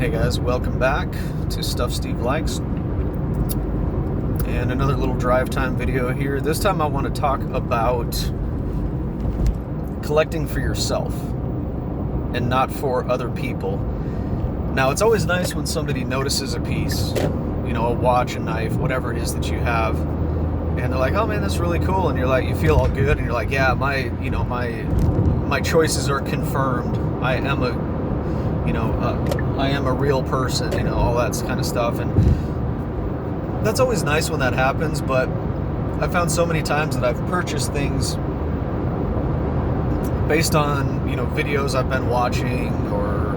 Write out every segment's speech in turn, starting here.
Hey guys, welcome back to Stuff Steve Likes, and another little drive time video here. This time I want to talk about collecting for yourself and not for other people. Now, it's always nice when somebody notices a piece, a watch, a knife, whatever it is that you have, and they're like, "Oh man, that's really cool," and you're like, you feel all good, and you're like, "Yeah, my choices are confirmed. I am a real person," all that kind of stuff. And that's always nice when that happens, but I found so many times that I've purchased things based on, videos I've been watching or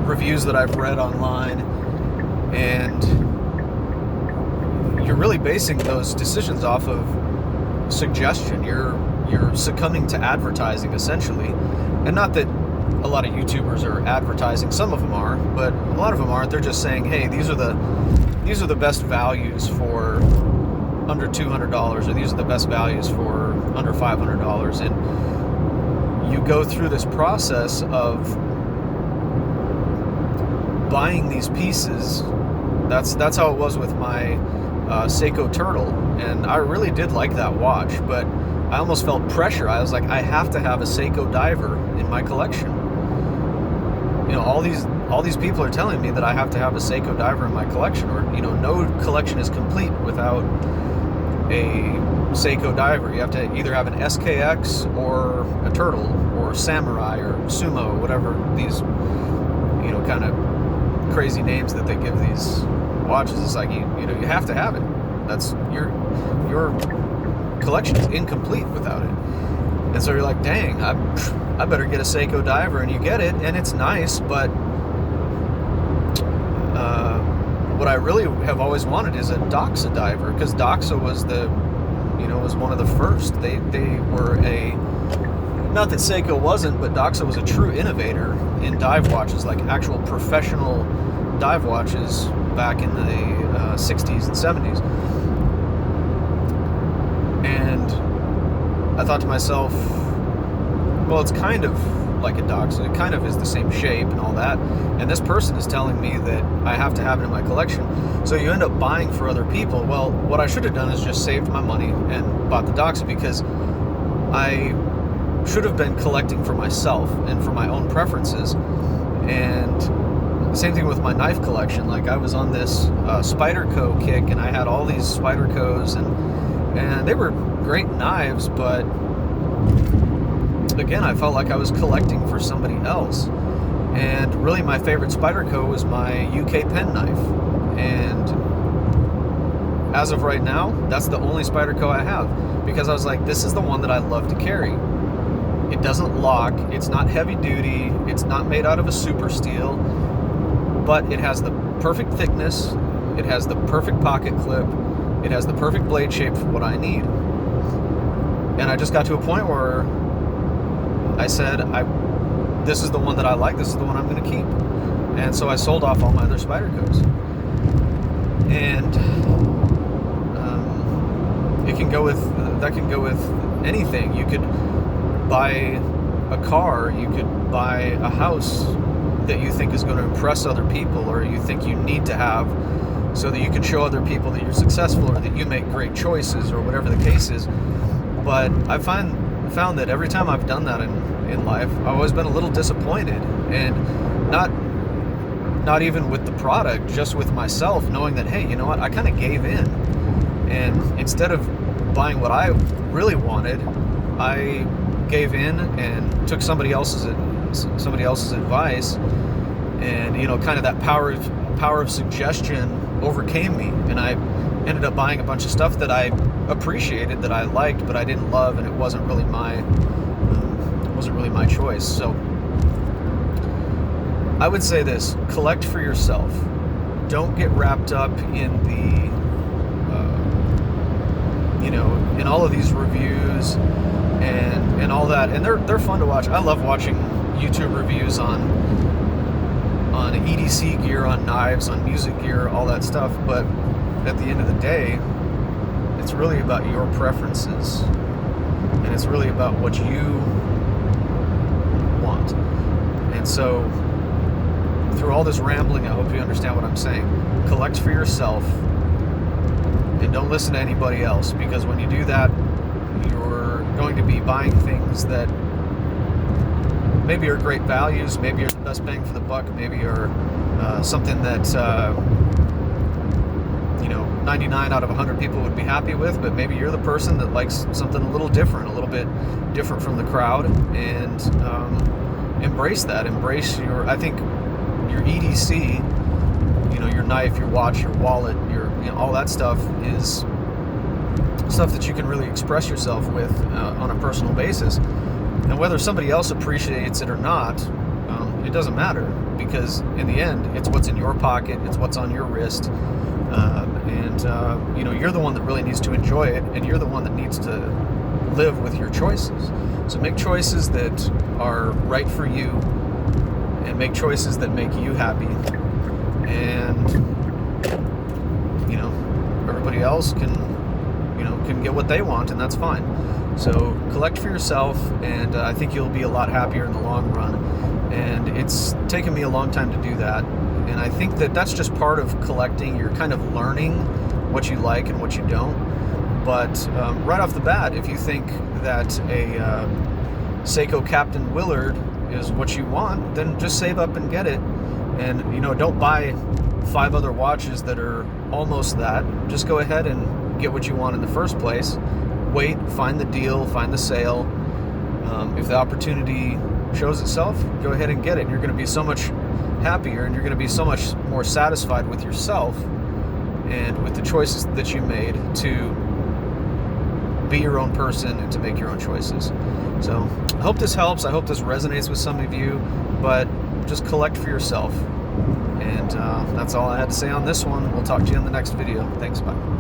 reviews that I've read online, and you're really basing those decisions off of suggestion. You're succumbing to advertising, essentially. And not that a lot of YouTubers are advertising. Some of them are, but a lot of them aren't. They're just saying, hey, these are the best values for under $200, or these are the best values for under $500. And you go through this process of buying these pieces. That's how it was with my Seiko Turtle, and I really did like that watch, but I almost felt pressure. I was like, I have to have a Seiko diver in my collection. All these people are telling me that I have to have a Seiko diver in my collection, or no collection is complete without a Seiko diver. You have to either have an SKX or a Turtle or Samurai or Sumo, whatever these kind of crazy names that they give these watches. It's like you have to have it. That's your collection is incomplete without it. And so you're like, dang, I better get a Seiko diver, and you get it, and it's nice, but what I really have always wanted is a Doxa diver, because Doxa was was one of the first. They were not that Seiko wasn't, but Doxa was a true innovator in dive watches, like actual professional dive watches back in the 60s and 70s. And I thought to myself, well, it's kind of like a Doxa. It kind of is the same shape and all that. And this person is telling me that I have to have it in my collection. So you end up buying for other people. Well, what I should have done is just saved my money and bought the Doxa, because I should have been collecting for myself and for my own preferences. And same thing with my knife collection. Like, I was on this Spyderco kick, and I had all these Spydercos, and they were great knives, but again, I felt like I was collecting for somebody else. And really, my favorite Spyderco was my UK pen knife, and as of right now, that's the only Spyderco I have, because I was like, this is the one that I love to carry. It doesn't lock, it's not heavy duty, it's not made out of a super steel, but it has the perfect thickness, it has the perfect pocket clip, it has the perfect blade shape for what I need. And I just got to a point where I said, this is the one that I like, this is the one I'm going to keep. And so I sold off all my other Spydercos. And that can go with anything. You could buy a car, you could buy a house that you think is going to impress other people, or you think you need to have, so that you can show other people that you're successful, or that you make great choices, or whatever the case is. But I found that every time I've done that in life, I've always been a little disappointed, and not even with the product, just with myself, knowing that, hey, you know what, I kind of gave in, and instead of buying what I really wanted, I gave in and took somebody else's advice, and kind of that power of suggestion overcame me, and I ended up buying a bunch of stuff that I appreciated, that I liked, but I didn't love, and it wasn't really my choice. So I would say this: collect for yourself. Don't get wrapped up in the in all of these reviews and all that, and they're fun to watch. I love watching YouTube reviews on EDC gear, on knives, on music gear, all that stuff, but at the end of the day, it's really about your preferences, and it's really about what you want. And so through all this rambling, I hope you understand what I'm saying. Collect for yourself and don't listen to anybody else, because when you do that, you're going to be buying things that maybe are great values, maybe are the best bang for the buck, maybe are something that 99 out of 100 people would be happy with, but maybe you're the person that likes something a little bit different from the crowd, and embrace that. Embrace your EDC, your knife, your watch, your wallet, all that stuff is stuff that you can really express yourself with on a personal basis. And whether somebody else appreciates it or not, it doesn't matter, because in the end, it's what's in your pocket, it's what's on your wrist, and you're the one that really needs to enjoy it, and you're the one that needs to live with your choices. So make choices that are right for you, and make choices that make you happy, and everybody else can get what they want, and that's fine. So collect for yourself, and I think you'll be a lot happier in the long run. And it's taken me a long time to do that, and I think that that's just part of collecting. You're kind of learning what you like and what you don't. But right off the bat, if you think that a Seiko Captain Willard is what you want, then just save up and get it. And don't buy 5 other watches that are almost that. Just go ahead and get what you want in the first place. Wait, find the deal, find the sale. If the opportunity shows itself, go ahead and get it. And you're going to be so much happier, and you're going to be so much more satisfied with yourself and with the choices that you made to be your own person and to make your own choices. So I hope this helps. I hope this resonates with some of you, but just collect for yourself. And that's all I had to say on this one. We'll talk to you in the next video. Thanks, bye.